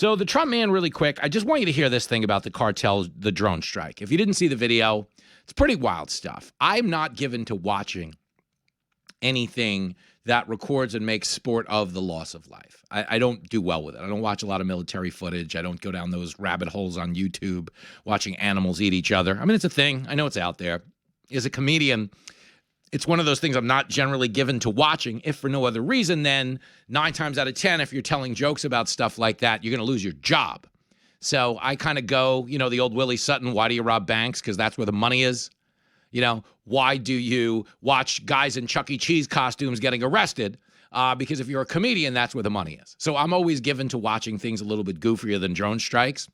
So the Trump man, really quick, I just want you to hear this thing about the cartel, the drone strike. If you didn't see the video, it's pretty wild stuff. I'm not given to watching anything that records and makes sport of the loss of life. I don't do well with it. I don't watch a lot of military footage. I don't go down those rabbit holes on YouTube watching animals eat each other. I mean, it's a thing. I know it's out there. As a comedian, it's one of those things I'm not generally given to watching, if for no other reason than 9 times out of 10, if you're telling jokes about stuff like that, you're going to lose your job. So I kind of go, you know, the old Willie Sutton, why do you rob banks? Because that's where the money is. You know, why do you watch guys in Chuck E. Cheese costumes getting arrested? Because if you're a comedian, that's where the money is. So I'm always given to watching things a little bit goofier than drone strikes.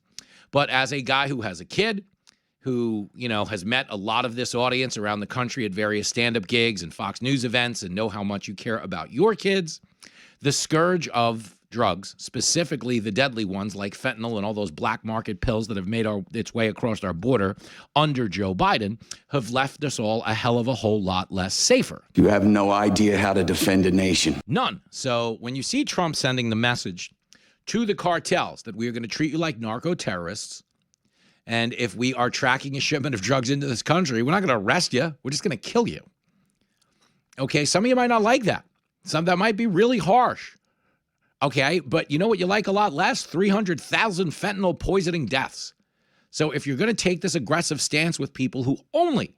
But as a guy who has a kid, who, you know, has met a lot of this audience around the country at various stand-up gigs and Fox News events and know how much you care about your kids, the scourge of drugs, specifically the deadly ones like fentanyl and all those black market pills that have made its way across our border under Joe Biden, have left us all a hell of a whole lot less safer. You have no idea how to defend a nation. None. So when you see Trump sending the message to the cartels that we are going to treat you like narco-terrorists, and if we are tracking a shipment of drugs into this country, we're not going to arrest you. We're just going to kill you. Okay, some of you might not like that. Some that might be really harsh. Okay, but you know what you like a lot less? 300,000 fentanyl poisoning deaths. So if you're going to take this aggressive stance with people who only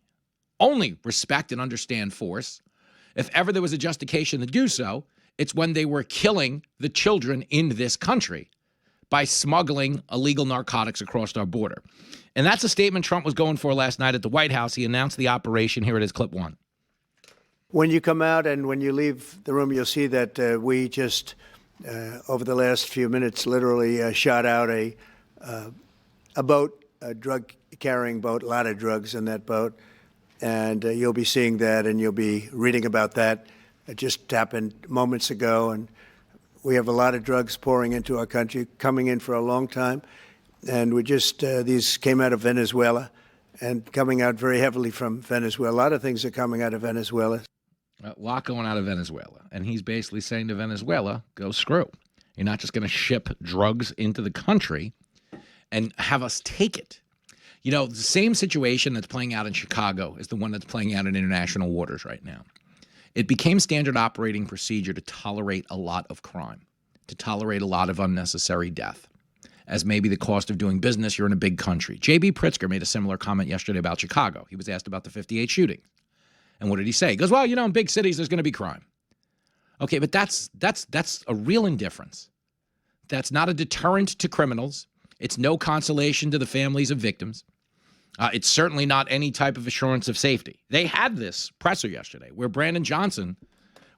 respect and understand force, if ever there was a justification to do so, it's when they were killing the children in this country by smuggling illegal narcotics across our border. And that's a statement Trump was going for last night at the White House. He announced the operation. Here it is, clip 1. When you come out and when you leave the room, you'll see that we just, over the last few minutes, literally shot out a boat, a drug-carrying boat, a lot of drugs in that boat. And you'll be seeing that and you'll be reading about that. It just happened moments ago. And we have a lot of drugs pouring into our country, coming in for a long time. And we just, these came out of Venezuela and coming out very heavily from Venezuela. A lot of things are coming out of Venezuela. A lot going out of Venezuela. And he's basically saying to Venezuela, go screw. You're not just going to ship drugs into the country and have us take it. You know, the same situation that's playing out in Chicago is the one that's playing out in international waters right now. It became standard operating procedure to tolerate a lot of crime, to tolerate a lot of unnecessary death, as maybe the cost of doing business. You're in a big country. J.B. Pritzker made a similar comment yesterday about Chicago. He was asked about the 58 shootings. And what did he say? He goes, well, you know, in big cities, there's going to be crime. Okay, but that's a real indifference. That's not a deterrent to criminals. It's no consolation to the families of victims. It's certainly not any type of assurance of safety. They had this presser yesterday where Brandon Johnson,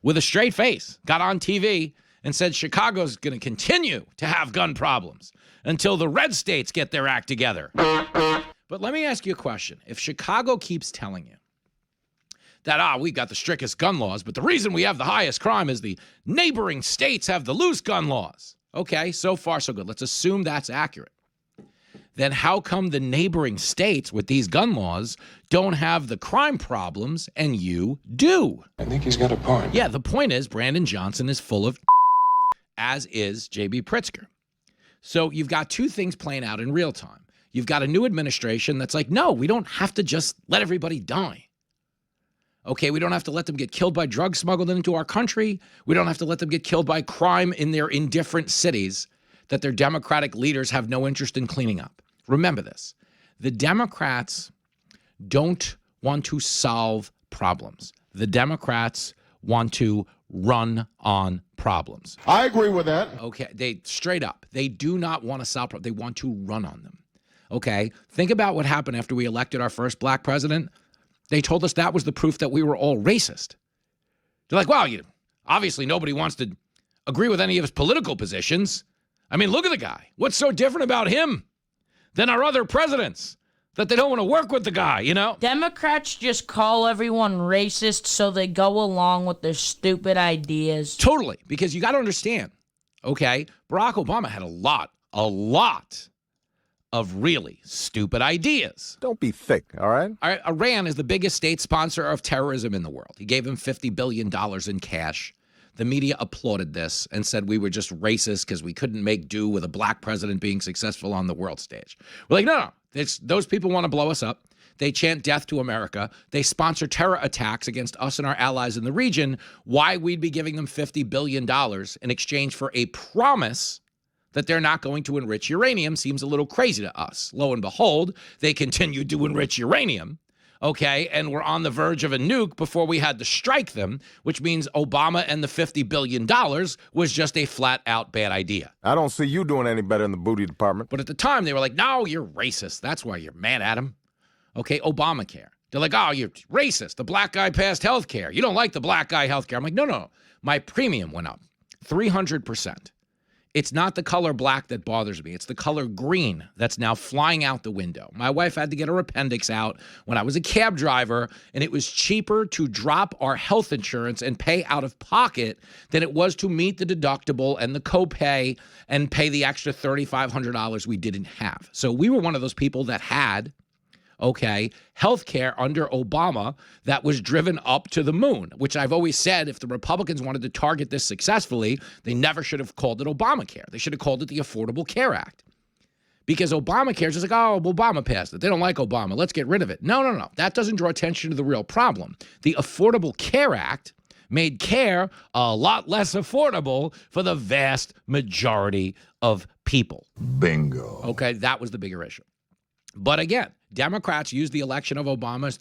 with a straight face, got on TV and said Chicago's going to continue to have gun problems until the red states get their act together. But let me ask you a question. If Chicago keeps telling you that, we got the strictest gun laws, but the reason we have the highest crime is the neighboring states have the loose gun laws. Okay, so far so good. Let's assume that's accurate. Then how come the neighboring states with these gun laws don't have the crime problems and you do? I think he's got a point. Yeah, the point is Brandon Johnson is full of as is J.B. Pritzker. So you've got two things playing out in real time. You've got a new administration that's like, no, we don't have to just let everybody die. Okay, we don't have to let them get killed by drugs smuggled into our country. We don't have to let them get killed by crime in their indifferent cities that their Democratic leaders have no interest in cleaning up. Remember this. The Democrats don't want to solve problems. The Democrats want to run on problems. I agree with that. Okay, they straight up. They do not want to solve problems. They want to run on them. Okay, think about what happened after we elected our first black president. They told us that was the proof that we were all racist. They're like, wow, obviously nobody wants to agree with any of his political positions. I mean, look at the guy. What's so different about him than our other presidents that they don't want to work with the guy, you know? Democrats just call everyone racist so they go along with their stupid ideas. Totally, because you got to understand, okay, Barack Obama had a lot of really stupid ideas. Don't be thick, all right? Iran is the biggest state sponsor of terrorism in the world. He gave him $50 billion in cash. the media applauded this and said we were just racist because we couldn't make do with a black president being successful on the world stage. We're like, no. Those people want to blow us up. They chant death to America. They sponsor terror attacks against us and our allies in the region. Why we'd be giving them $50 billion in exchange for a promise that they're not going to enrich uranium seems a little crazy to us. Lo and behold, they continued to enrich uranium. Okay, and we're on the verge of a nuke before we had to strike them, which means Obama and the $50 billion was just a flat-out bad idea. I don't see you doing any better in the booty department. But at the time, they were like, no, you're racist. That's why you're mad at him. Okay, Obamacare. They're like, oh, you're racist. The black guy passed health care. You don't like the black guy health care. I'm like, no. My premium went up 300%. It's not the color black that bothers me. It's the color green that's now flying out the window. My wife had to get her appendix out when I was a cab driver, and it was cheaper to drop our health insurance and pay out of pocket than it was to meet the deductible and the copay and pay the extra $3,500 we didn't have. So we were one of those people that had healthcare under Obama that was driven up to the moon, which I've always said if the Republicans wanted to target this successfully, they never should have called it Obamacare. They should have called it the Affordable Care Act. Because Obamacare is just like, oh, Obama passed it. They don't like Obama. Let's get rid of it. No. That doesn't draw attention to the real problem. The Affordable Care Act made care a lot less affordable for the vast majority of people. Bingo. Okay, that was the bigger issue. But again, Democrats used the election of Obama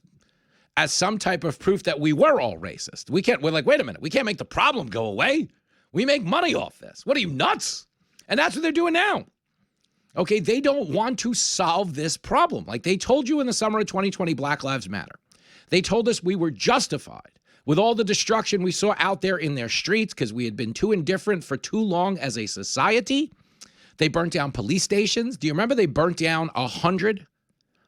as some type of proof that we were all racist. We're like, wait a minute, we can't make the problem go away. We make money off this. What are you, nuts? And that's what they're doing now. Okay, they don't want to solve this problem. Like they told you in the summer of 2020, Black Lives Matter. They told us we were justified with all the destruction we saw out there in their streets because we had been too indifferent for too long as a society. They burnt down police stations. Do you remember they burnt down 100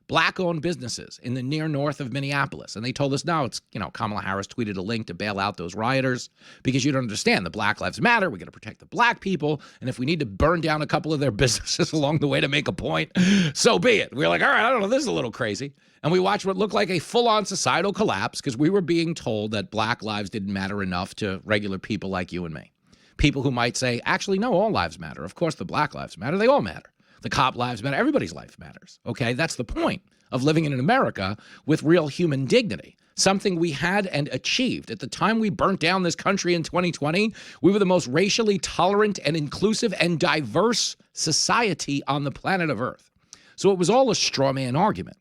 black-owned businesses in the near north of Minneapolis? And they told us, no, it's, Kamala Harris tweeted a link to bail out those rioters because you don't understand. The Black Lives Matter. We're going to protect the black people. And if we need to burn down a couple of their businesses along the way to make a point, so be it. We're like, all right, I don't know, this is a little crazy. And we watched what looked like a full-on societal collapse because we were being told that black lives didn't matter enough to regular people like you and me. People who might say, actually, no, all lives matter. Of course, the black lives matter. They all matter. The cop lives matter. Everybody's life matters. Okay, that's the point of living in America with real human dignity, something we had and achieved. At the time we burnt down this country in 2020, we were the most racially tolerant and inclusive and diverse society on the planet of Earth. So it was all a straw man argument.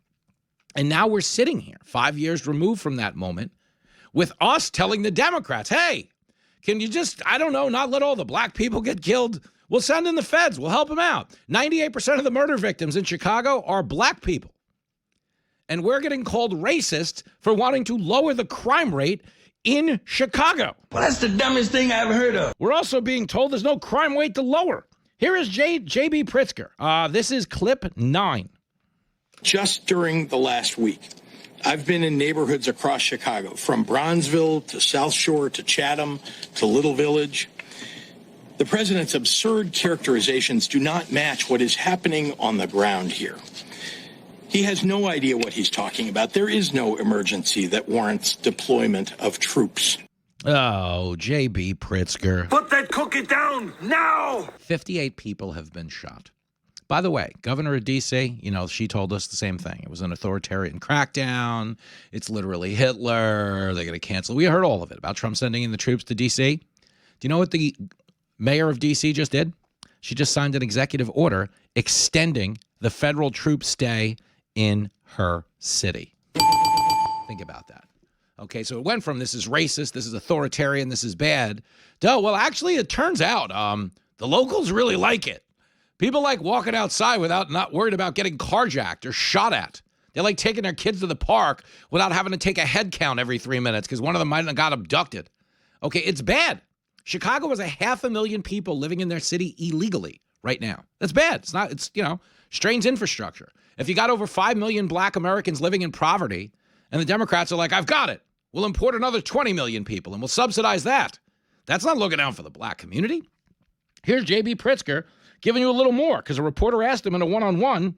And now we're sitting here 5 years removed from that moment with us telling the Democrats, hey, can you just, I don't know, not let all the black people get killed? We'll send in the feds. We'll help them out. 98% of the murder victims in Chicago are black people. And we're getting called racist for wanting to lower the crime rate in Chicago. Well, that's the dumbest thing I ever heard of. We're also being told there's no crime rate to lower. Here is J.B. Pritzker. This is clip 9. Just during the last week, I've been in neighborhoods across Chicago, from Bronzeville to South Shore to Chatham to Little Village. The president's absurd characterizations do not match what is happening on the ground here. He has no idea what he's talking about. There is no emergency that warrants deployment of troops. Oh, J.B. Pritzker. Put that cookie down now! 58 people have been shot. By the way, Governor of D.C., she told us the same thing. It was an authoritarian crackdown. It's literally Hitler. They're going to cancel. We heard all of it about Trump sending in the troops to D.C. Do you know what the mayor of D.C. just did? She just signed an executive order extending the federal troop stay in her city. Think about that. Okay, so it went from this is racist, this is authoritarian, this is bad, to, well, actually, it turns out the locals really like it. People like walking outside without not worried about getting carjacked or shot at. They like taking their kids to the park without having to take a head count every 3 minutes because one of them might have got abducted. Okay, it's bad. Chicago has 500,000 people living in their city illegally right now. That's bad. It's strains infrastructure. If you got over 5 million black Americans living in poverty and the Democrats are like, I've got it. We'll import another 20 million people and we'll subsidize that. That's not looking out for the black community. Here's J.B. Pritzker giving you a little more because a reporter asked him in a one-on-one,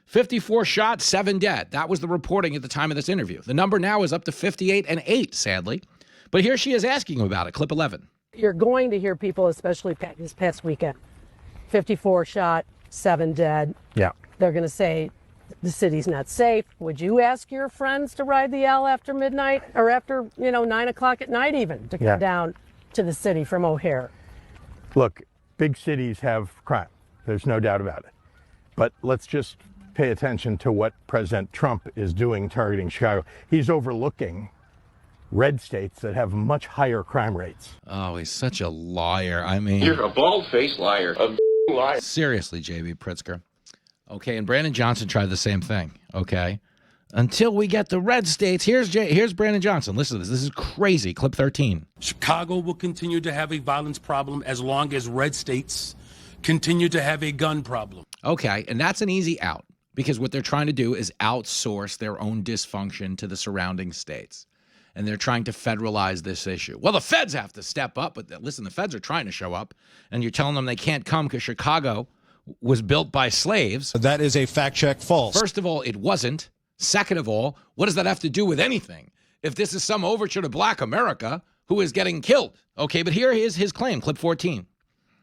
54 shot, 7 dead. That was the reporting at the time of this interview. The number now is up to 58 and 8, sadly. But here she is asking him about it. Clip 11. you're going to hear people, especially this past weekend, 54 shot, 7 dead. Yeah. They're going to say the city's not safe. Would you ask your friends to ride the L after midnight or after, 9 o'clock at night even to come down to the city from O'Hare? Look, big cities have crime. There's no doubt about it. But let's just pay attention to what President Trump is doing targeting Chicago. He's overlooking red states that have much higher crime rates. Oh, he's such a liar. I mean, You're a bald-faced liar. A liar. Seriously, J.B. Pritzker. Okay, and Brandon Johnson tried the same thing, okay? Until we get the red states, here's Brandon Johnson. Listen to this. This is crazy. Clip 13. Chicago will continue to have a violence problem as long as red states continue to have a gun problem. Okay, and that's an easy out because what they're trying to do is outsource their own dysfunction to the surrounding states. And they're trying to federalize this issue. Well, the feds have to step up, but listen, the feds are trying to show up, and you're telling them they can't come because Chicago was built by slaves. That is a fact check false. First of all, it wasn't. Second of all, what does that have to do with anything? If this is some overture to Black America who is getting killed. Okay, but here is his claim, clip 14.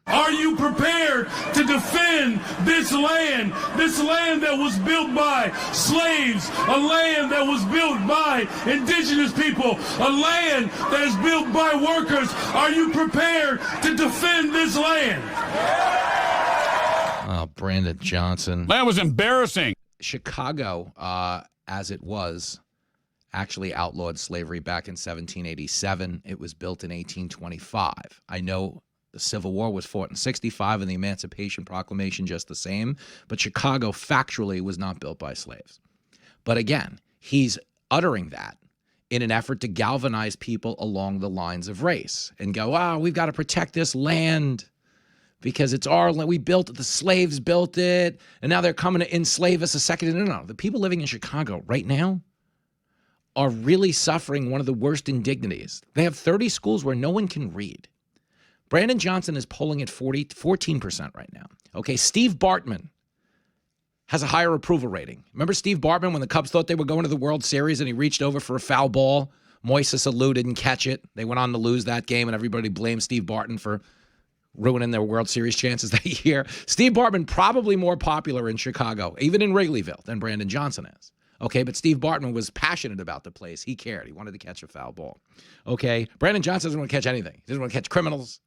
Are you prepared to defend this land that was built by slaves, a land that was built by indigenous people, a land that is built by workers? Are you prepared to defend this land? Oh, Brandon Johnson. That was embarrassing. Chicago, as it was, actually outlawed slavery back in 1787. It was built in 1825. I know the Civil War was fought in 65 and the Emancipation Proclamation just the same, but Chicago factually was not built by slaves. But again, he's uttering that in an effort to galvanize people along the lines of race and go, we've got to protect this land because it's our land. We built it, the slaves built it, and now they're coming to enslave us a second. No. The people living in Chicago right now are really suffering one of the worst indignities. They have 30 schools where no one can read. Brandon Johnson is polling at 14% right now. Okay, Steve Bartman has a higher approval rating. Remember Steve Bartman when the Cubs thought they were going to the World Series and he reached over for a foul ball? Moises Alou didn't catch it. They went on to lose that game, and everybody blamed Steve Bartman for ruining their World Series chances that year. Steve Bartman probably more popular in Chicago, even in Wrigleyville, than Brandon Johnson is. Okay, but Steve Bartman was passionate about the place. He cared. He wanted to catch a foul ball. Okay, Brandon Johnson doesn't want to catch anything. He doesn't want to catch criminals.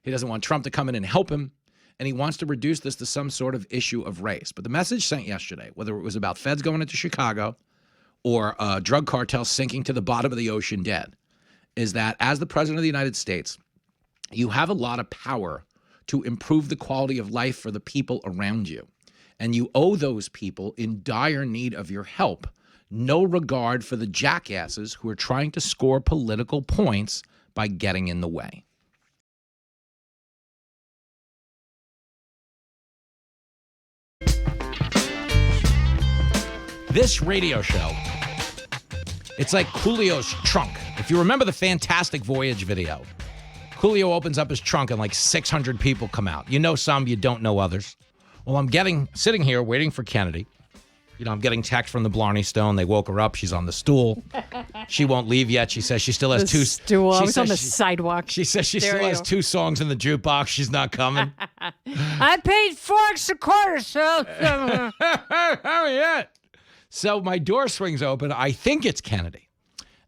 He doesn't want Trump to come in and help him, and he wants to reduce this to some sort of issue of race. But the message sent yesterday, whether it was about feds going into Chicago or drug cartels sinking to the bottom of the ocean dead, is that as the president of the United States, you have a lot of power to improve the quality of life for the people around you. And you owe those people in dire need of your help no regard for the jackasses who are trying to score political points by getting in the way. This radio show, it's like Coolio's trunk. If you remember the Fantastic Voyage video, Coolio opens up his trunk and like 600 people come out. You know some, you don't know others. Well, I'm sitting here waiting for Kennedy. I'm getting text from the Blarney Stone. They woke her up. She's on the stool. She won't leave yet. She says she still has two. Stool. I was on the sidewalk. She says she still has 2 songs in the jukebox. She's not coming. I paid $4 a quarter, so. Oh, yeah. So my door swings open. I think it's Kennedy.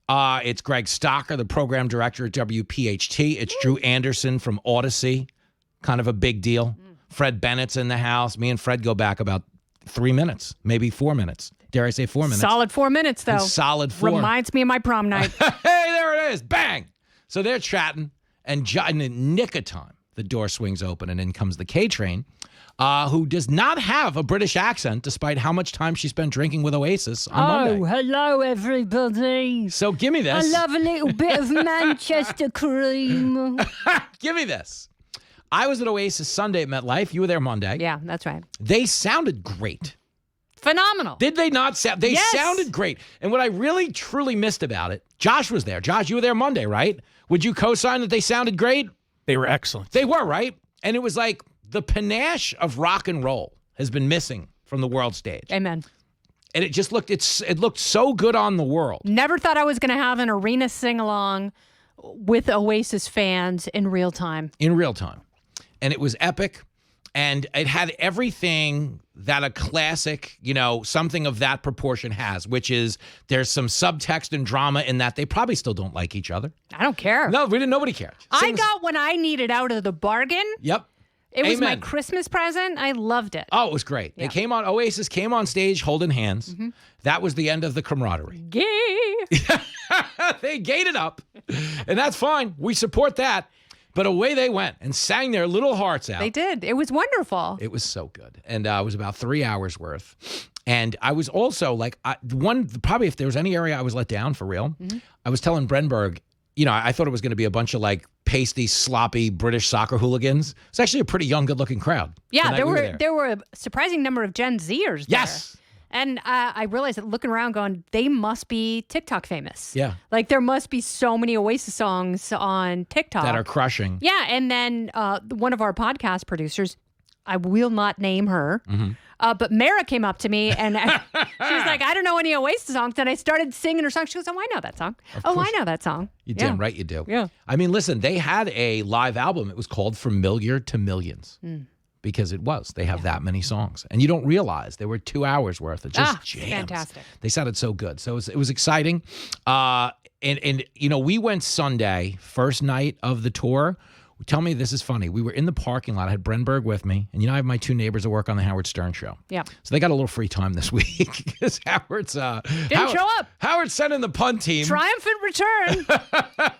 It's Greg Stocker, the program director at WPHT. It's Drew Anderson from Odyssey. Kind of a big deal. Fred Bennett's in the house. Me and Fred go back about 3 minutes, maybe 4 minutes. Dare I say 4 minutes? Solid 4 minutes, though. Solid 4. Reminds me of my prom night. Hey, there it is. Bang. So they're chatting, and in the nick of time, the door swings open, and in comes the K-Train, who does not have a British accent, despite how much time she spent drinking with Oasis on Monday. Oh, hello, everybody. So give me this. I love a little bit of Manchester cream. Give me this. I was at Oasis Sunday at MetLife. You were there Monday. Yeah, that's right. They sounded great. Phenomenal. Did they not sound? They sounded great. And what I really, truly missed about it, Josh was there. Josh, you were there Monday, right? Would you co-sign that they sounded great? They were excellent. They were, right? And it was like the panache of rock and roll has been missing from the world stage. Amen. And it just looked, it looked so good on the world. Never thought I was going to have an arena sing-along with Oasis fans in real time. In real time. And it was epic. And it had everything that a classic, something of that proportion has, which is there's some subtext and drama in that they probably still don't like each other. I don't care. No, nobody cared. I got what I needed out of the bargain. Yep. It was my Amen. Christmas present. I loved it. Oh, it was great. Yeah. Oasis came on stage holding hands. That was the end of the camaraderie. Gay. They gayed it up. And that's fine. We support that. But away they went and sang their little hearts out. They did. It was wonderful. It was so good. And it was about 3 hours worth. And I was also like, probably if there was any area I was let down for real, I was telling Brenberg, I thought it was going to be a bunch of like pasty, sloppy British soccer hooligans. It's actually a pretty young, good-looking crowd. Yeah, there were a surprising number of Gen Zers there. Yes. And I realized that looking around going, they must be TikTok famous. Yeah. Like there must be so many Oasis songs on TikTok. That are crushing. Yeah, and then one of our podcast producers, I will not name her, but Mara came up to me and she was like, I don't know any Oasis songs. And I started singing her song. She goes, oh, I know that song. I know that song. You damn right you do. Yeah. I mean, listen, they had a live album. It was called Familiar to Millions. Because they have that many songs. And you don't realize there were 2 hours worth of just jams. Fantastic. They sounded so good. So it was exciting. And we went Sunday, first night of the tour. Tell me this is funny. We were in the parking lot. I had Brenberg with me. And I have my 2 neighbors that work on the Howard Stern show. Yeah. So they got a little free time this week because Howard's didn't show up. Howard's sending the punt team. Triumphant return.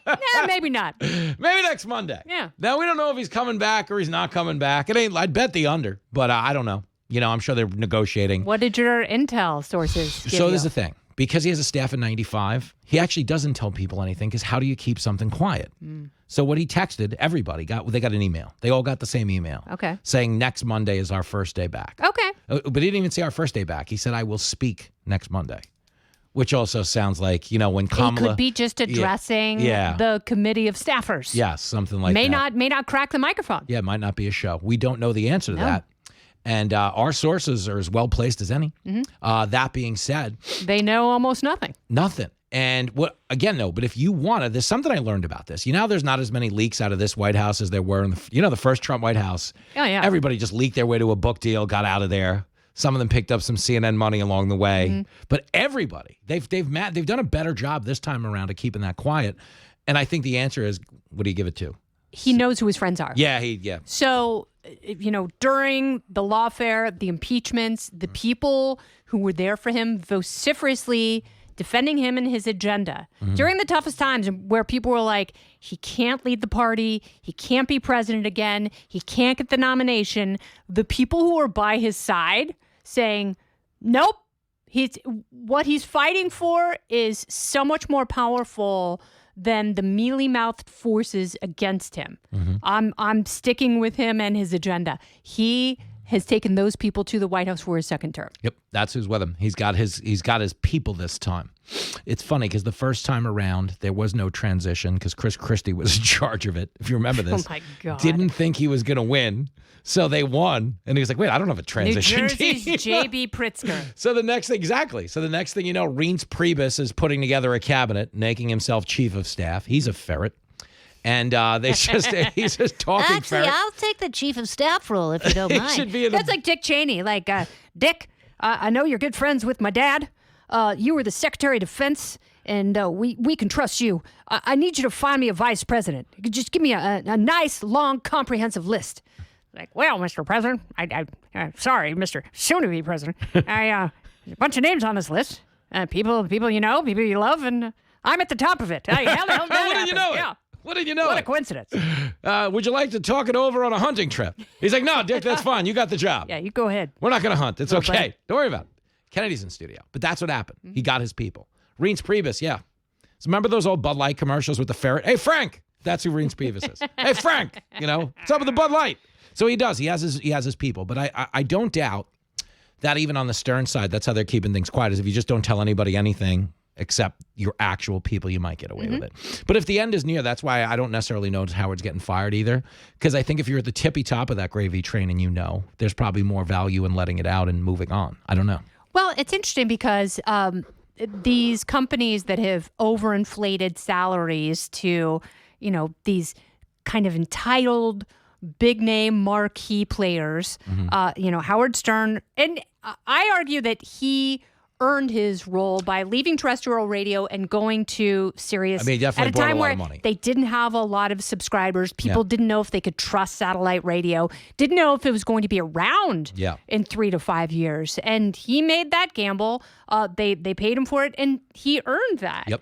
Yeah, maybe not. Maybe next Monday. Yeah. Now we don't know if he's coming back or he's not coming back. I'd bet the under, but I don't know. I'm sure they're negotiating. What did your intel sources give So you? there's the thing. Because he has a staff of 95, he actually doesn't tell people anything because how do you keep something quiet? So what he texted, everybody they got an email. They all got the same email. Okay. Saying next Monday is our first day back. Okay. But he didn't even say our first day back. He said, I will speak next Monday. Which also sounds like, when Kamala... He could be just addressing the committee of staffers. Yes, something like that. May not crack the microphone. Yeah, it might not be a show. We don't know the answer to that. And our sources are as well placed as any. That being said... They know almost nothing. Nothing. And but if you want to, there's something I learned about this. There's not as many leaks out of this White House as there were in the first Trump White House. Oh, yeah. Everybody just leaked their way to a book deal, got out of there. Some of them picked up some CNN money along the way. But everybody, they've done a better job this time around of keeping that quiet. And I think the answer is, what do you give it to? He knows who his friends are. Yeah. So, during the lawfare, the impeachments, the people who were there for him vociferously defending him and his agenda during the toughest times where people were like, he can't lead the party, he can't be president again, he can't get the nomination. The people who were by his side saying, nope, what he's fighting for is so much more powerful than the mealy-mouthed forces against him. I'm sticking with him and his agenda. He has taken those people to the White House for his second term. Yep, that's who's with him. He's got his people this time. It's funny because the first time around there was no transition because Chris Christie was in charge of it. If you remember this, Oh my God! Didn't think he was going to win, so they won, and he was like, "Wait, I don't have a transition New Jersey's team." J.B. Pritzker. So the next thing, exactly. So the next thing you know, Reince Priebus is putting together a cabinet, making himself chief of staff. He's a ferret. And he's just talking. Actually, ferret. I'll take the chief of staff role if you don't He mind. should be in That's like Dick Cheney. Like, Dick, I know you're good friends with my dad. You were the Secretary of Defense, and we can trust you. I need you to find me a vice president. You could just give me a nice, long, comprehensive list. Like, well, Mr. President, sorry, Mr. Soon-to-be President. A bunch of names on this list. People you know, people you love, and I'm at the top of it. How the hell did that What did you happen? know? Yeah. What did you know? What a coincidence. Would you like to talk it over on a hunting trip? He's like, no, Dick, that's fine. You got the job. Yeah, you go ahead. We're not going to hunt. It's No okay. plan. Don't worry about it. Kennedy's in studio. But that's what happened. He got his people. Reince Priebus, yeah. So remember those old Bud Light commercials with the ferret? Hey, Frank. That's who Reince Priebus is. Hey, Frank. What's up with the Bud Light? So he does. He has his people. But I don't doubt that even on the Stern side, that's how they're keeping things quiet, is if you just don't tell anybody anything except your actual people, you might get away with it. But if the end is near, that's why I don't necessarily know Howard's getting fired either. Because I think if you're at the tippy top of that gravy train and there's probably more value in letting it out and moving on. I don't know. Well, it's interesting because these companies that have overinflated salaries to, these kind of entitled, big name marquee players, Howard Stern. And I argue that he earned his role by leaving terrestrial radio and going to Sirius I mean, he definitely at a brought time a lot where of money. they didn't have a lot of subscribers. People didn't know if they could trust satellite radio, didn't know if it was going to be around in 3 to 5 years. And he made that gamble. They paid him for it, and he earned that. Yep.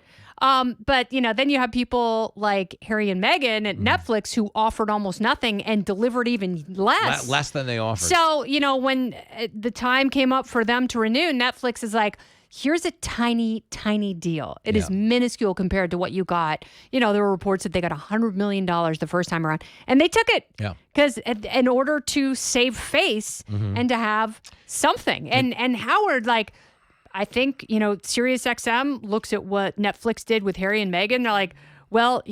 But, then you have people like Harry and Meghan at Netflix who offered almost nothing and delivered even less. Less than they offered. So, when the time came up for them to renew, Netflix is like, here's a tiny, tiny deal. It is minuscule compared to what you got. There were reports that they got $100 million the first time around, and they took it. Yeah. Because in order to save face and to have something. And Howard, I think, SiriusXM looks at what Netflix did with Harry and Meghan. They're like, well,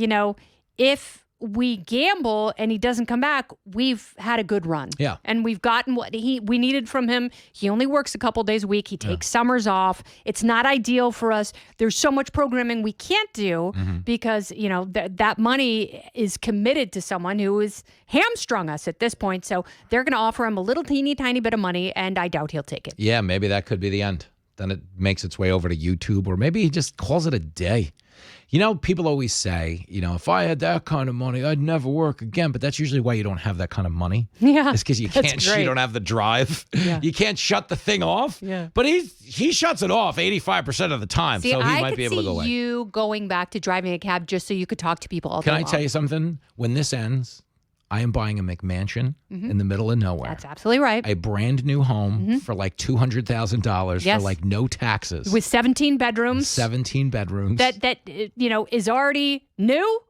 if we gamble and he doesn't come back, we've had a good run. Yeah. And we've gotten what we needed from him. He only works a couple days a week. He takes summers off. It's not ideal for us. There's so much programming we can't do because, that money is committed to someone who has hamstrung us at this point. So they're going to offer him a little teeny tiny bit of money, and I doubt he'll take it. Yeah, maybe that could be the end. Then it makes its way over to YouTube, or maybe he just calls it a day. People always say, if I had that kind of money, I'd never work again. But that's usually why you don't have that kind of money. Yeah, it's because you don't have the drive. Yeah. You can't shut the thing off. Yeah. But he shuts it off 85% of the time, See, so he I might could be able to go see away. you going back to driving a cab just so you could talk to people all day Can I long. tell you something? When this ends, I am buying a McMansion in the middle of nowhere. That's absolutely right. A brand new home for like $200,000 Yes. for like no taxes. With 17 bedrooms. 17 bedrooms. That is already new.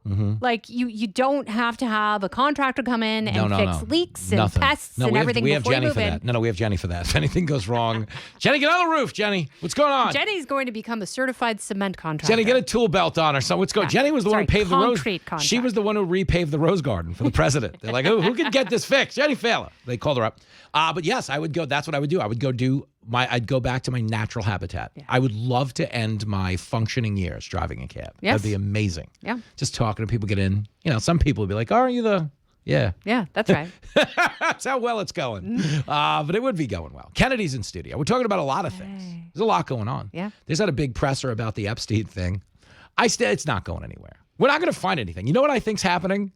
Like you don't have to have a contractor come in and fix leaks and Nothing. pests No, and we have, everything we have before Jenny you move for in. that. No, we have Jenny for that. If anything goes wrong, Jenny, get on the roof. Jenny, what's going on? Jenny's going to become a certified cement contractor. Jenny, get a tool belt on or something. What's going? Jenny was the one who paved the rose. concrete contract. She was the one who repaved the rose garden for the president. They're like, who can get this fixed? Jenny Failer. They called her up. But yes, I would go. That's what I would do. I would go I'd go back to my natural habitat. Yeah. I would love to end my functioning years driving a cab. Yes. That'd be amazing. Yeah. Just talking to people, get in. Some people would be like, "Are you the?" Yeah. Yeah, that's right. That's how well it's going. But it would be going well. Kennedy's in studio. We're talking about a lot of things. There's a lot going on. Yeah. There's had a big presser about the Epstein thing. It's not going anywhere. We're not going to find anything. You know what I think's happening?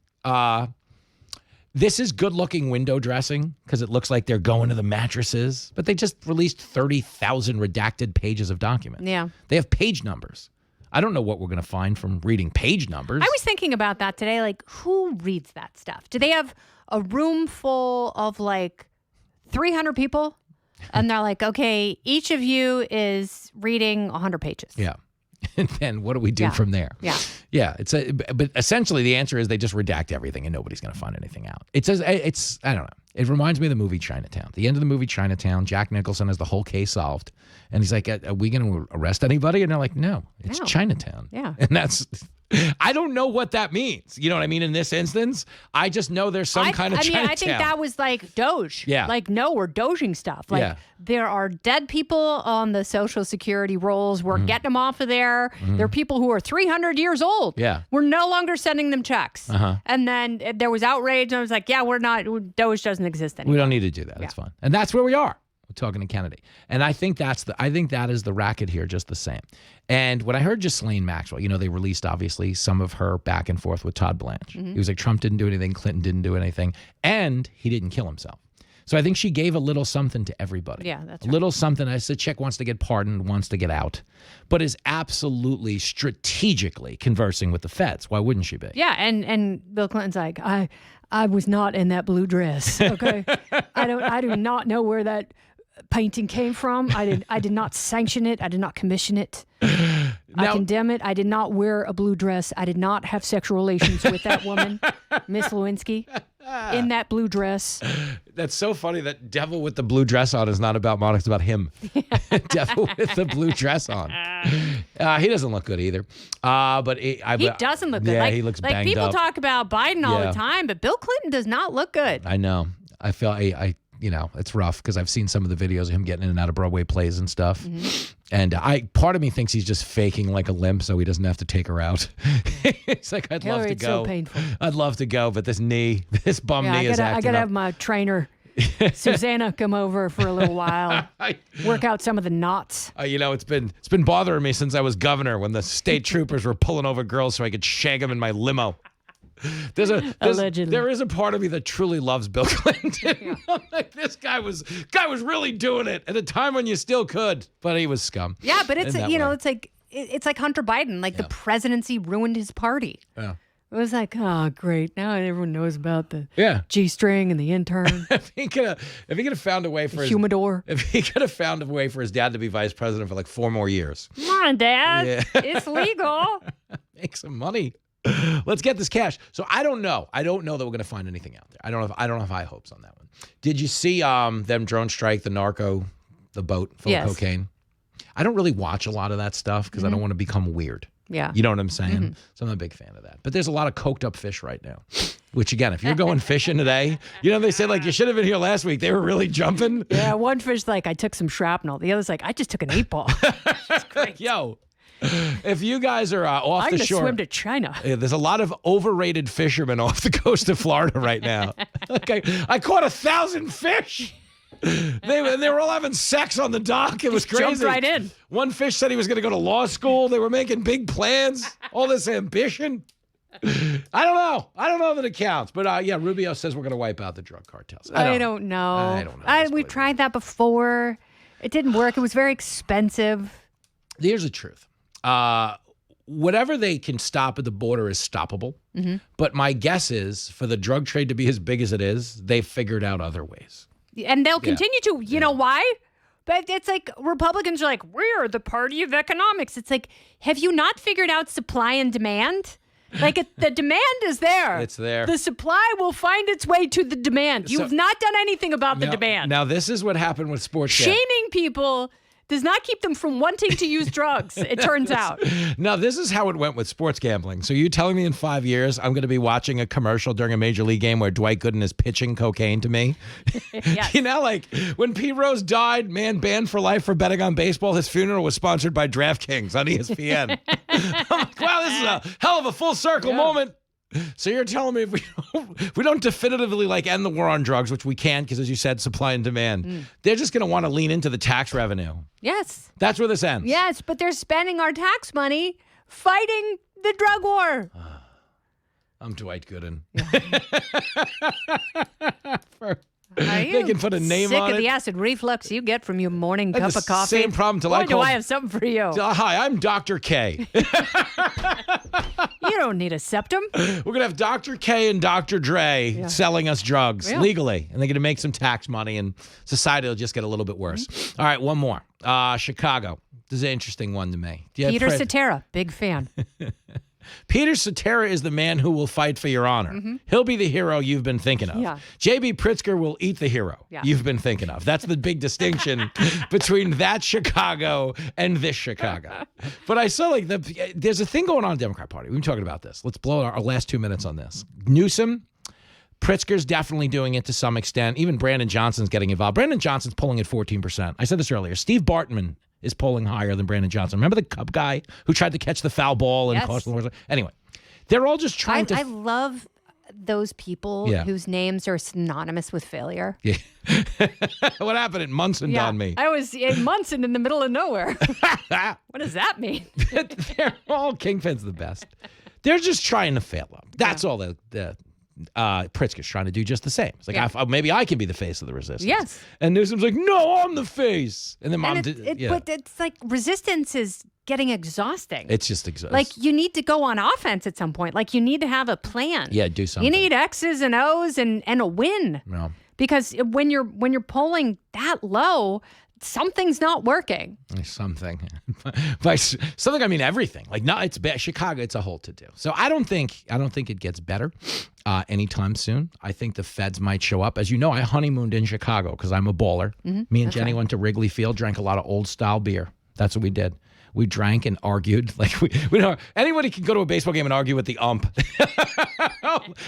This is good-looking window dressing because it looks like they're going to the mattresses. But they just released 30,000 redacted pages of documents. Yeah. They have page numbers. I don't know what we're going to find from reading page numbers. I was thinking about that today. Like, who reads that stuff? Do they have a room full of 300 people? And they're like, okay, each of you is reading 100 pages. Yeah. And then what do we do from there? Yeah. Yeah. But essentially the answer is they just redact everything and nobody's going to find anything out. I don't know. It reminds me of the movie Chinatown. The end of the movie Chinatown, Jack Nicholson has the whole case solved. And he's like, are we going to arrest anybody? And they're like, no, it's Chinatown. Yeah. And I don't know what that means. You know what I mean? In this instance, I just know there's some kind of Chinatown. I think that was like Doge. Yeah. Like, no, we're doging stuff. Like, there are dead people on the Social Security rolls. We're getting them off of there. There are people who are 300 years old. Yeah. We're no longer sending them checks. And then there was outrage, and I was like, yeah, we're not, Doge doesn't exist anymore. We don't need to do that. That's fine. And that's where we are. We're talking to Kennedy. And I think that is the racket here just the same. And when I heard Ghislaine Maxwell, they released obviously some of her back and forth with Todd Blanche. He was like, Trump didn't do anything, Clinton didn't do anything, and he didn't kill himself. So I think she gave a little something to everybody. Yeah, that's right. A little something. I said, chick wants to get pardoned, wants to get out, but is absolutely strategically conversing with the feds. Why wouldn't she be? Yeah, and Bill Clinton's like, I was not in that blue dress. Okay, I do not know where that painting came from. I did not sanction it. I did not commission it. I condemn it. I did not wear a blue dress. I did not have sexual relations with that woman, Miss Lewinsky, in that blue dress. That's so funny that devil with the blue dress on is not about Monica, it's about him. Devil with the blue dress on. He doesn't look good either. But he doesn't look good. Yeah, he looks banged people up. talk about Biden all the time, but Bill Clinton does not look good. I know. I feel it's rough because I've seen some of the videos of him getting in and out of Broadway plays and stuff. And part of me thinks he's just faking like a limp so he doesn't have to take her out. It's like, I'd love to it's go. so painful. I'd love to go, but this knee, this bum knee is acting I gotta up. have my trainer, Susanna, come over for a little while, work out some of the knots. It's been bothering me since I was governor when the state troopers were pulling over girls so I could shag them in my limo. Allegedly. There is a part of me that truly loves Bill Clinton. I'm like, this guy was really doing it at a time when you still could, but he was scum. Yeah, but it's in that way. it's like Hunter Biden. Like the presidency ruined his party. Yeah. It was like, oh, great. Now everyone knows about the Yeah. G-string and the intern. If he could have found a way for humidor. If he could have found a way for his dad to be vice president for like 4 more years. Come on, Dad. Yeah. It's legal. Make some money. Let's get this cash. So I don't know. I don't know that we're going to find anything out there. I don't have high hopes on that one. Did you see them drone strike the boat full of cocaine? I don't really watch a lot of that stuff because I don't want to become weird. Yeah. You know what I'm saying? So I'm a big fan of that. But there's a lot of coked up fish right now, which again, if you're going fishing today, they said like you should have been here last week. They were really jumping. Yeah, one fish like, I took some shrapnel. The other's like, I just took an 8-ball. Yo, if you guys are off the shore. I'm going to swim to China. There's a lot of overrated fishermen off the coast of Florida right now. Okay, I caught 1,000 fish. They were all having sex on the dock. It was crazy. Jumped right in. One fish said he was going to go to law school. They were making big plans. All this ambition. I don't know that it counts. But Rubio says we're going to wipe out the drug cartels. I don't know. I don't know. We've tried that before. It didn't work. It was very expensive. Here's the truth. Whatever they can stop at the border is stoppable. But my guess is for the drug trade to be as big as it is, they've figured out other ways. And they'll continue to. You know why? But it's like Republicans are like, we're the party of economics. It's like, have you not figured out supply and demand? Like the demand is there. It's there. The supply will find its way to the demand. You've not done anything about the demand. Now, this is what happened with sports. Shaming people does not keep them from wanting to use drugs, it turns out. Now, this is how it went with sports gambling. So you telling me in 5 years I'm going to be watching a commercial during a major league game where Dwight Gooden is pitching cocaine to me? Yes. Like when Pete Rose died, man banned for life for betting on baseball, his funeral was sponsored by DraftKings on ESPN. I'm like, wow, this is a hell of a full circle moment. So you're telling me if we don't definitively end the war on drugs, which we can't because, as you said, supply and demand, they're just going to want to lean into the tax revenue. Yes. That's where this ends. Yes, but they're spending our tax money fighting the drug war. I'm Dwight Gooden. They can put a name on it. Sick of the acid reflux you get from your morning cup of coffee. Same problem till Boy, I do I have something for you. Hi, I'm Dr. K. You don't need a septum. We're going to have Dr. K and Dr. Dre selling us drugs legally. And they're going to make some tax money and society will just get a little bit worse. All right, one more. Chicago. This is an interesting one to me. Peter Cetera, big fan. Peter Cetera is the man who will fight for your honor. He'll be the hero you've been thinking of. Yeah. J.B. Pritzker will eat the hero you've been thinking of. That's the big distinction between that Chicago and this Chicago. But I saw there's a thing going on in the Democrat Party. We've been talking about this. Let's blow our last 2 minutes on this. Newsom, Pritzker's definitely doing it to some extent. Even Brandon Johnson's getting involved. Brandon Johnson's polling at 14%. I said this earlier. Steve Bartman is polling higher than Brandon Johnson. Remember the Cub guy who tried to catch the foul ball and cost the Wars? Anyway, they're all just trying to. I love those people whose names are synonymous with failure. Yeah. What happened at Munson on me? I was in Munson in the middle of nowhere. What does that mean? They're all Kingpin's the best. They're just trying to fail up. That's all the Pritzker's trying to do just the same. It's like, maybe I can be the face of the resistance. Yes. And Newsom's like, no, I'm the face. And then But it's like resistance is getting exhausting. It's just exhausting. Like you need to go on offense at some point. Like you need to have a plan. Yeah, do something. You need X's and O's and a win. No. Because when you're polling that low, something's not working. Something. By something, I mean everything. Like, no, it's bad. Chicago, it's a whole to-do. So I don't think it gets better anytime soon. I think the feds might show up. As you know, I honeymooned in Chicago because I'm a baller. Me and Jenny went to Wrigley Field, drank a lot of old-style beer. That's what we did. We drank and argued. Like we don't. Anybody can go to a baseball game and argue with the ump.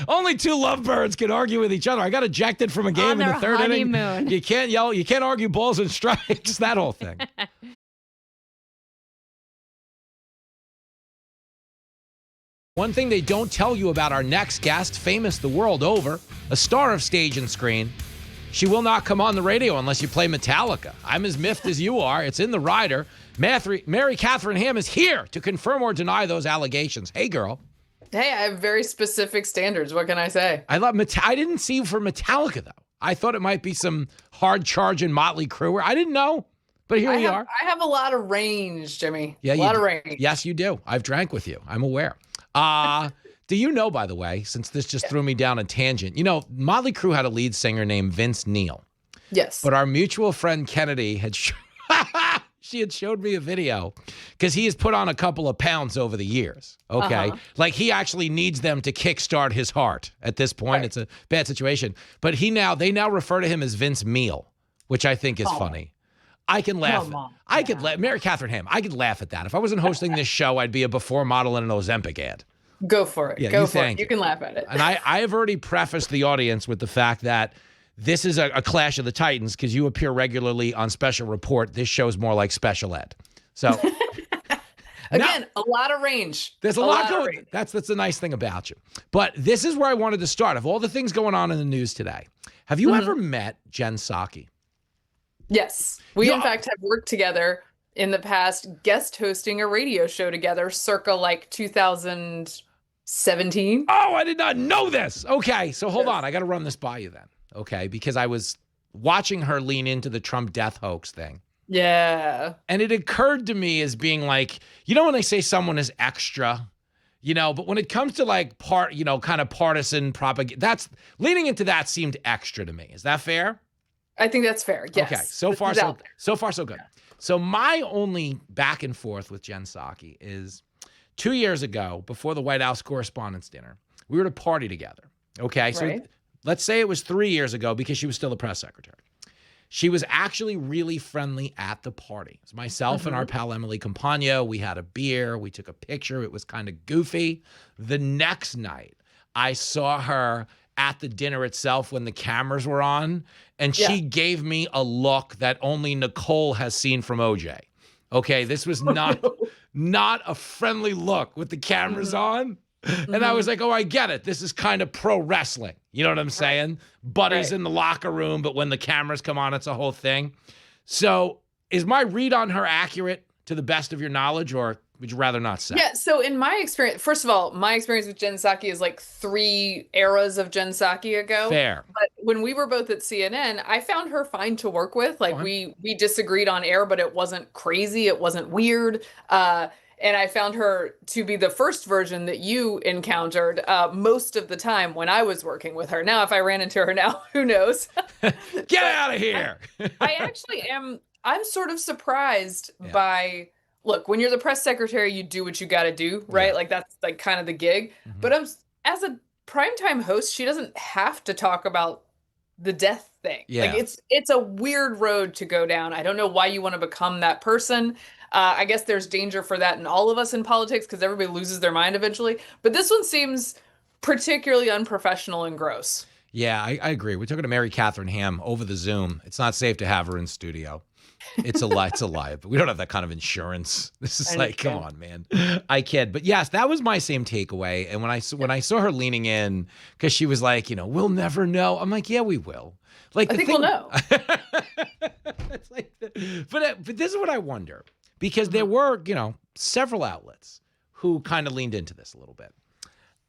Only two lovebirds can argue with each other. I got ejected from a game in the third inning. You can't yell. You can't argue balls and strikes. That whole thing. One thing they don't tell you about our next guest, famous the world over, a star of stage and screen. She will not come on the radio unless you play Metallica. I'm as miffed as you are. It's in the rider. Mary Katharine Ham is here to confirm or deny those allegations. Hey, girl. Hey, I have very specific standards. What can I say? I didn't see you for Metallica, though. I thought it might be some hard-charging Motley Crue. I didn't know, but here we are. I have a lot of range, Jimmy. Yeah, a lot of range. Yes, you do. I've drank with you. I'm aware. Do you know, by the way, since this just threw me down a tangent, Motley Crue had a lead singer named Vince Neil. Yes. But our mutual friend Kennedy she had showed me a video because he has put on a couple of pounds over the years. Okay. Like he actually needs them to kickstart his heart at this point. Right. It's a bad situation. But they now refer to him as Vince Meal, which I think is funny. I can laugh. I could laugh. Mary Katharine Ham, I could laugh at that. If I wasn't hosting this show, I'd be a before model in an Ozempic ad. Go for it. Yeah, Go for it. You can laugh at it. And I have already prefaced the audience with the fact that this is a clash of the titans because you appear regularly on Special Report. This show's more like Special Ed. So again, a lot of range. There's a lot going. That's the nice thing about you. But this is where I wanted to start. Of all the things going on in the news today, have you ever met Jen Psaki? Yes. We, in fact, have worked together in the past, guest hosting a radio show together circa like 2017. Oh, I did not know this. Okay, so hold on. I got to run this by you then. Okay, because I was watching her lean into the Trump death hoax thing. Yeah. And it occurred to me as being like, when they say someone is extra, but when it comes to like kind of partisan propaganda, that's leaning into that seemed extra to me. Is that fair? I think that's fair. Yes. Okay. So far, so good. Yeah. So my only back and forth with Jen Psaki is 2 years ago, before the White House Correspondents' Dinner, we were at a party together. Okay. So let's say it was 3 years ago because she was still the press secretary. She was actually really friendly at the party. It was myself and our pal Emily Campagno. We had a beer. We took a picture. It was kind of goofy. The next night, I saw her at the dinner itself when the cameras were on, and she gave me a look that only Nicole has seen from OJ. Okay, this was not a friendly look with the cameras on. And I was like, oh, I get it. This is kind of pro wrestling. You know what I'm saying? Buddies in the locker room, but when the cameras come on, it's a whole thing. So is my read on her accurate to the best of your knowledge, or would you rather not say? Yeah, so in my experience, first of all, my experience with Jen Psaki is like 3 eras of Jen Psaki ago. Fair. But when we were both at CNN, I found her fine to work with. Like we disagreed on air, but it wasn't crazy. It wasn't weird. And I found her to be the first version that you encountered most of the time when I was working with her. Now, if I ran into her now, who knows? Get out of here. I actually am. I'm sort of surprised by, look, when you're the press secretary, you do what you got to do, right? Like that's like kind of the gig. But as a primetime host, she doesn't have to talk about the death thing. Like it's a weird road to go down. I don't know why you want to become that person. I guess there's danger for that in all of us in politics because everybody loses their mind eventually. But this one seems particularly unprofessional and gross. Yeah, I agree. We're talking to Mary Katharine Ham over the Zoom. It's not safe to have her in studio. It's a lie. It's a lie. But we don't have that kind of insurance. This is like, come on, man. I kid. But yes, that was my same takeaway. And when I saw her leaning in, because she was like, we'll never know. I'm like, yeah, we will. Like, I think we'll know. It's like, but this is what I wonder. Because there were, several outlets who kind of leaned into this a little bit.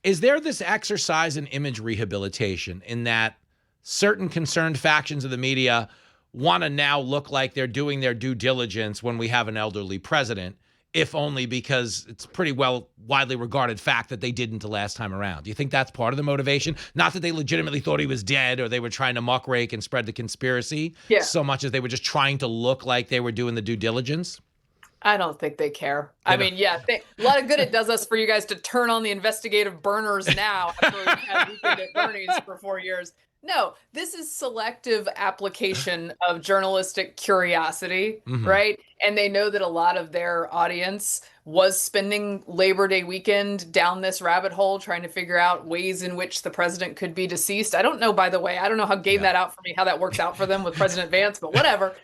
Is there this exercise in image rehabilitation in that certain concerned factions of the media want to now look like they're doing their due diligence when we have an elderly president, if only because it's pretty well widely regarded fact that they didn't the last time around? Do you think that's part of the motivation? Not that they legitimately thought he was dead or they were trying to muckrake and spread the conspiracy so much as they were just trying to look like they were doing the due diligence? I don't think they care. I mean, a lot of good it does us for you guys to turn on the investigative burners now after we've had Weekend at Bernie's for 4 years. No, this is selective application of journalistic curiosity, Mhm. right? And they know that a lot of their audience was spending Labor Day weekend down this rabbit hole trying to figure out ways in which the president could be deceased. I don't know, by the way, I don't know how game that out for me, how that works out for them with President Vance, but whatever.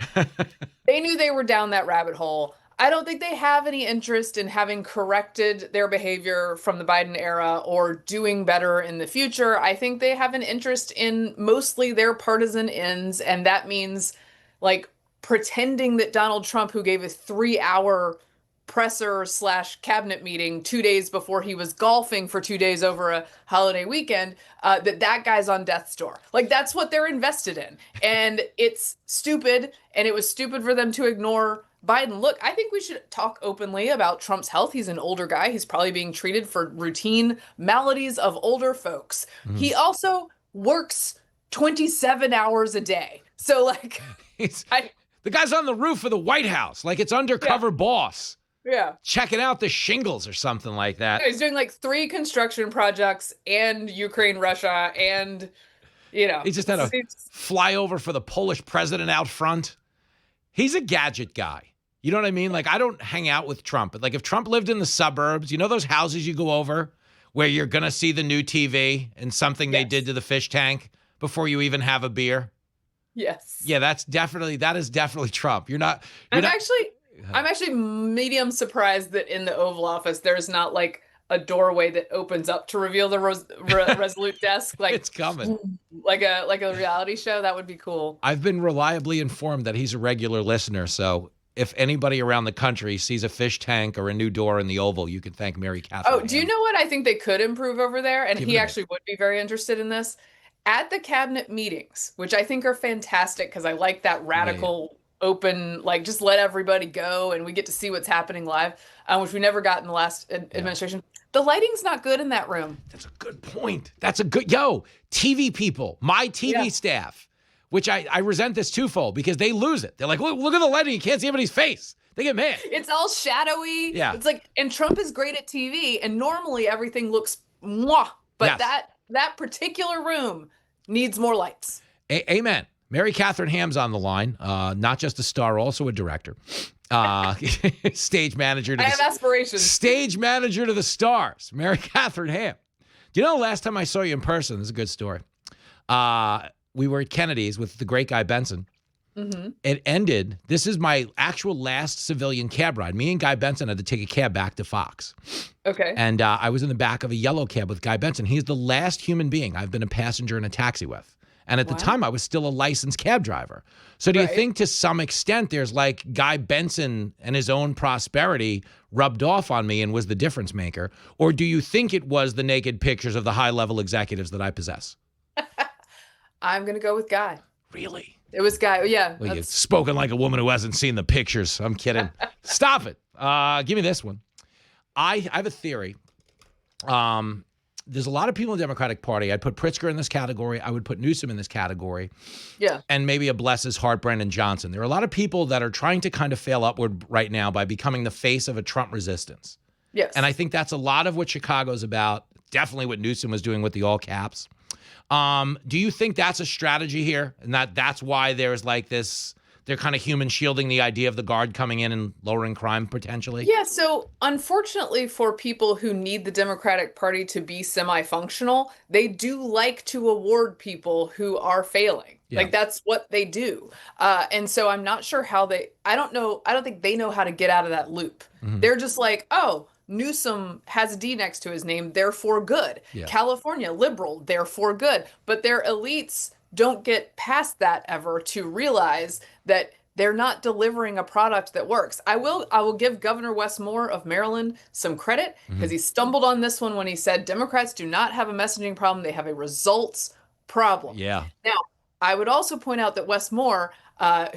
They knew they were down that rabbit hole. I don't think they have any interest in having corrected their behavior from the Biden era or doing better in the future. I think they have an interest in mostly their partisan ends, and that means like pretending that Donald Trump, who gave a 3-hour presser / cabinet meeting 2 days before he was golfing for 2 days over a holiday weekend, that guy's on death's door. Like, that's what they're invested in. And it's stupid, and it was stupid for them to ignore Biden. Look, I think we should talk openly about Trump's health. He's an older guy. He's probably being treated for routine maladies of older folks. He also works 27 hours a day. So, like, the guy's on the roof of the White House, like it's undercover boss. Yeah. Checking out the shingles or something like that. He's doing like 3 construction projects and Ukraine, Russia, and, you know. He just had a flyover for the Polish president out front. He's a gadget guy. You know what I mean? Like, I don't hang out with Trump. But like, if Trump lived in the suburbs, you know those houses you go over where you're going to see the new TV and something they did to the fish tank before you even have a beer? Yes. Yeah, that is definitely Trump. I'm actually medium surprised that in the Oval Office there's not like a doorway that opens up to reveal the Resolute desk. Like, it's coming. Like a reality show. That would be cool. I've been reliably informed that he's a regular listener, so if anybody around the country sees a fish tank or a new door in the Oval, you can thank Mary Katharine. Oh, do you know what I think they could improve over there? And he actually would be very interested in this. At the cabinet meetings, which I think are fantastic because I like that radical, open, like just let everybody go and we get to see what's happening live, which we never got in the last administration. The lighting's not good in that room. That's a good point. That's a good, TV people, my TV staff, which I resent this twofold because they lose it. They're like, look at the lighting. You can't see anybody's face. They get mad. It's all shadowy. Yeah. It's like, and Trump is great at TV and normally everything looks mwah, but that particular room needs more lights. Amen. Mary Katharine Ham's on the line, not just a star, also a director. Stage manager. I have aspirations. Stage manager to the stars, Mary Katharine Ham. Do you know the last time I saw you in person? This is a good story. We were at Kennedy's with the great Guy Benson. Mm-hmm. It ended. This is my actual last civilian cab ride. Me and Guy Benson had to take a cab back to Fox. Okay. And I was in the back of a yellow cab with Guy Benson. He's the last human being I've been a passenger in a taxi with. And at the time, I was still a licensed cab driver. So do you think to some extent there's like Guy Benson and his own prosperity rubbed off on me and was the difference maker? Or do you think it was the naked pictures of the high-level executives that I possess? I'm going to go with Guy. Really? It was Guy. Yeah. Well, you've spoken like a woman who hasn't seen the pictures. I'm kidding. Stop it. Give me this one. I have a theory. There's a lot of people in the Democratic Party. I'd put Pritzker in this category. I would put Newsom in this category. Yeah. And maybe a bless his heart, Brandon Johnson. There are a lot of people that are trying to kind of fail upward right now by becoming the face of a Trump resistance. Yes. And I think that's a lot of what Chicago's about. Definitely what Newsom was doing with the all caps. Do you think that's a strategy here? And that's why there's like this, they're kind of human shielding the idea of the guard coming in and lowering crime potentially? Yeah, so unfortunately for people who need the Democratic Party to be semi-functional, they do like to award people who are failing. Yeah. Like that's what they do. And so I'm not sure how I don't think they know how to get out of that loop. Mm-hmm. They're just like, oh, Newsom has a D next to his name, therefore good. Yeah. California, liberal, therefore good. But their elites don't get past that ever to realize that they're not delivering a product that works. I will give Governor Wes Moore of Maryland some credit because he stumbled on this one when he said Democrats do not have a messaging problem, they have a results problem. Yeah. Now, I would also point out that Wes Moore,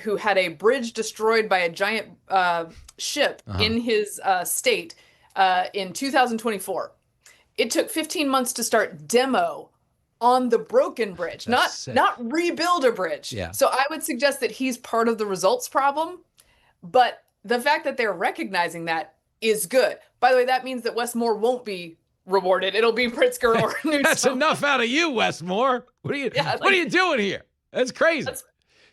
who had a bridge destroyed by a giant ship in his state in 2024, it took 15 months to start demo on the broken bridge, not rebuild a bridge. Yeah. So I would suggest that he's part of the results problem, but the fact that they're recognizing that is good. By the way, that means that Wes Moore won't be rewarded. It'll be Pritzker or Newsom. That's enough out of you, Westmore. What are you doing here? That's crazy.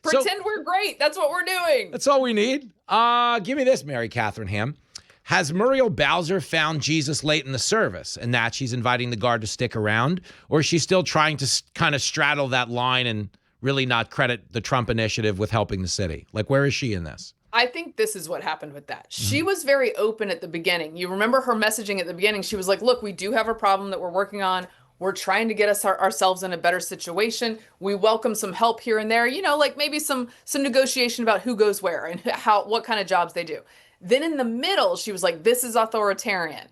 Pretend we're great. That's what we're doing. That's all we need. Give me this, Mary Katharine Ham. Has Muriel Bowser found Jesus late in the service and that she's inviting the guard to stick around? Or is she still trying to kind of straddle that line and really not credit the Trump initiative with helping the city? Like, where is she in this? I think this is what happened with that. She was very open at the beginning. You remember her messaging at the beginning. She was like, look, we do have a problem that we're working on. We're trying to get ourselves in a better situation. We welcome some help here and there, like maybe some negotiation about who goes where and what kind of jobs they do. Then in the middle, she was like, this is authoritarian.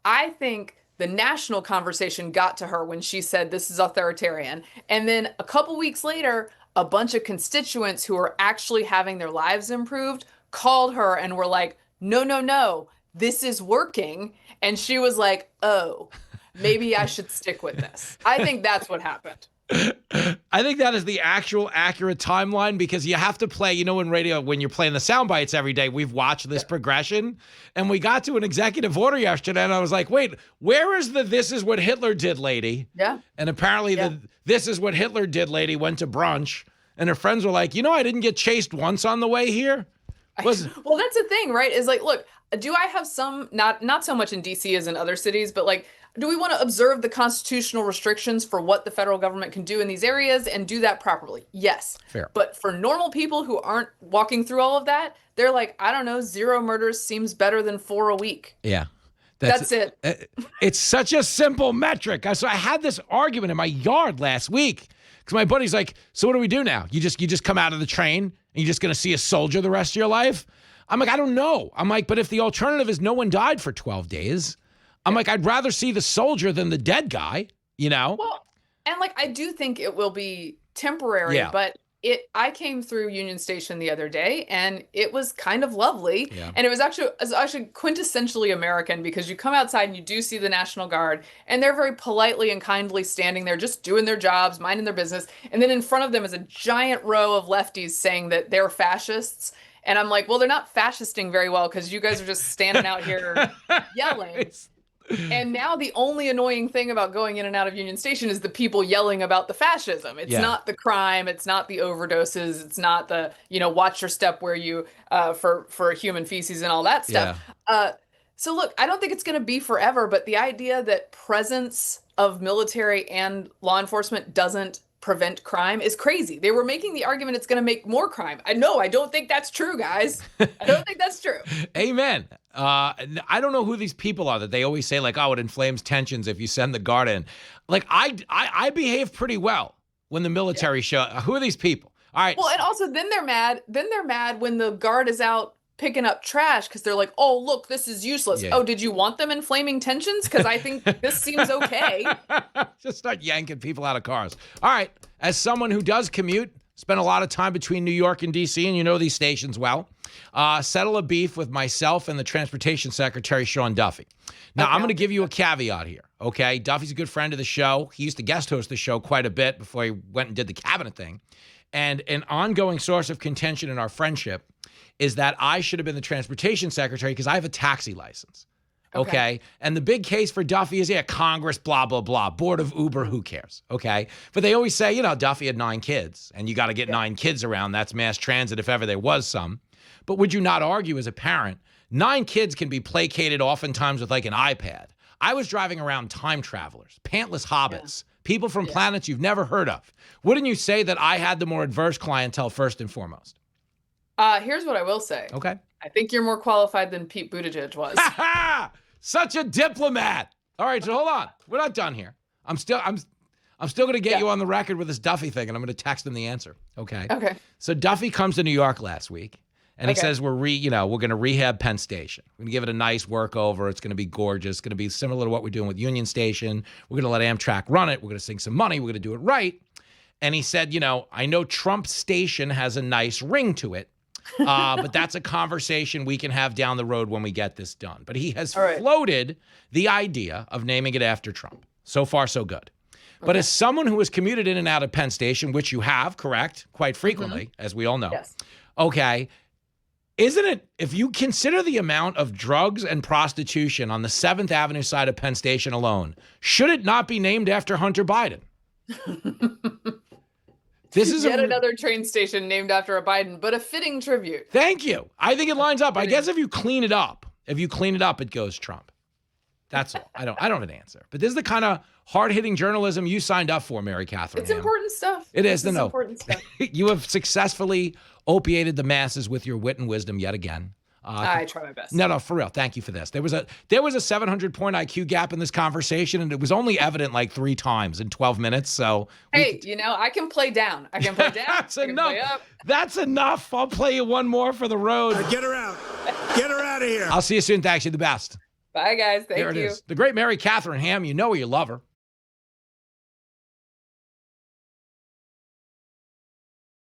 I think the national conversation got to her when she said this is authoritarian. And then a couple weeks later, a bunch of constituents who are actually having their lives improved called her and were like, no, this is working. And she was like, oh, maybe I should stick with this. I think that's what happened. I think that is the actual accurate timeline because you have to play, in radio, when you're playing the sound bites every day, we've watched this progression and we got to an executive order yesterday and I was like, wait, where is the this is what Hitler did lady? Yeah. And apparently the this is what Hitler did lady went to brunch and her friends were like, I didn't get chased once on the way here. Well, that's the thing, right? Is like, look, do I have some, not so much in DC as in other cities, but like, do we want to observe the constitutional restrictions for what the federal government can do in these areas and do that properly? Yes. Fair. But for normal people who aren't walking through all of that, they're like, I don't know, 0 murders seems better than 4 a week. Yeah. That's it. It's such a simple metric. So I had this argument in my yard last week because my buddy's like, so what do we do now? You just come out of the train and you're just going to see a soldier the rest of your life? I'm like, I don't know. I'm like, but if the alternative is no one died for 12 days, I'm like, I'd rather see the soldier than the dead guy, Well, and like, I do think it will be temporary, but I came through Union Station the other day and it was kind of lovely. Yeah. And it was actually quintessentially American because you come outside and you do see the National Guard and they're very politely and kindly standing there, just doing their jobs, minding their business. And then in front of them is a giant row of lefties saying that they're fascists. And I'm like, well, they're not fascisting very well because you guys are just standing out here yelling. And now the only annoying thing about going in and out of Union Station is the people yelling about the fascism. It's not the crime. It's not the overdoses. It's not the, watch your step where you, for human feces and all that stuff. Yeah. So look, I don't think it's going to be forever, but the idea that presence of military and law enforcement doesn't prevent crime is crazy. They were making the argument it's going to make more crime. I don't think that's true, guys. I don't think that's true. Amen. I don't know who these people are that they always say like, oh, it inflames tensions if you send the guard in. Like I behave pretty well when the military show. Who are these people? All right. Well, and also then they're mad when the guard is out picking up trash because they're like, oh, look, this is useless. Yeah. Oh, did you want them inflaming tensions? Because I think this seems okay. Just start yanking people out of cars. All right. As someone who does commute, spend a lot of time between New York and D.C., and you know these stations well, settle a beef with myself and the Transportation Secretary, Sean Duffy. Now, I'm going to give you a caveat here, okay? Duffy's a good friend of the show. He used to guest host the show quite a bit before he went and did the cabinet thing. And an ongoing source of contention in our friendship is that I should have been the transportation secretary because I have a taxi license. Okay. And the big case for Duffy is, Congress, blah, blah, blah. Board of Uber, who cares? Okay. But they always say, Duffy had 9 kids and you got to get 9 kids around. That's mass transit if ever there was some. But would you not argue as a parent, 9 kids can be placated oftentimes with like an iPad. I was driving around time travelers, pantless hobbits, people from planets you've never heard of. Wouldn't you say that I had the more adverse clientele first and foremost? Here's what I will say. Okay. I think you're more qualified than Pete Buttigieg was. Such a diplomat. All right, so hold on. We're not done here. I'm still going to get you on the record with this Duffy thing, and I'm going to text him the answer. Okay. Okay. So Duffy comes to New York last week, and he says we're going to rehab Penn Station. We're going to give it a nice workover. It's going to be gorgeous. It's going to be similar to what we're doing with Union Station. We're going to let Amtrak run it. We're going to sink some money. We're going to do it right. And he said, I know Trump Station has a nice ring to it. But that's a conversation we can have down the road when we get this done. But he has floated the idea of naming it after Trump. So far, so good. But as someone who has commuted in and out of Penn Station, which you have, correct, quite frequently, as we all know. Yes. Okay. Isn't it, if you consider the amount of drugs and prostitution on the 7th Avenue side of Penn Station alone, should it not be named after Hunter Biden? This is yet another train station named after a Biden, but a fitting tribute. Thank you. I think it lines up. I guess if you clean it up, it goes Trump. That's all. I don't have an answer. But this is the kind of hard-hitting journalism you signed up for, Mary Katharine It's Ham. important stuff. It is. This No. important stuff. You have successfully opiated the masses with your wit and wisdom yet again. I try my best. No, for real. Thank you for this. There was a 700-point IQ gap in this conversation, and it was only evident like 3 times in 12 minutes. So hey, I can play down. I can play down. That's I can enough. play up. That's enough. I'll play you one more for the road. Get her out. Get her out of here. I'll see you soon. Thanks. You're the best. Bye, guys. Thank you. There it is. The great Mary Katharine Ham. You know you love her.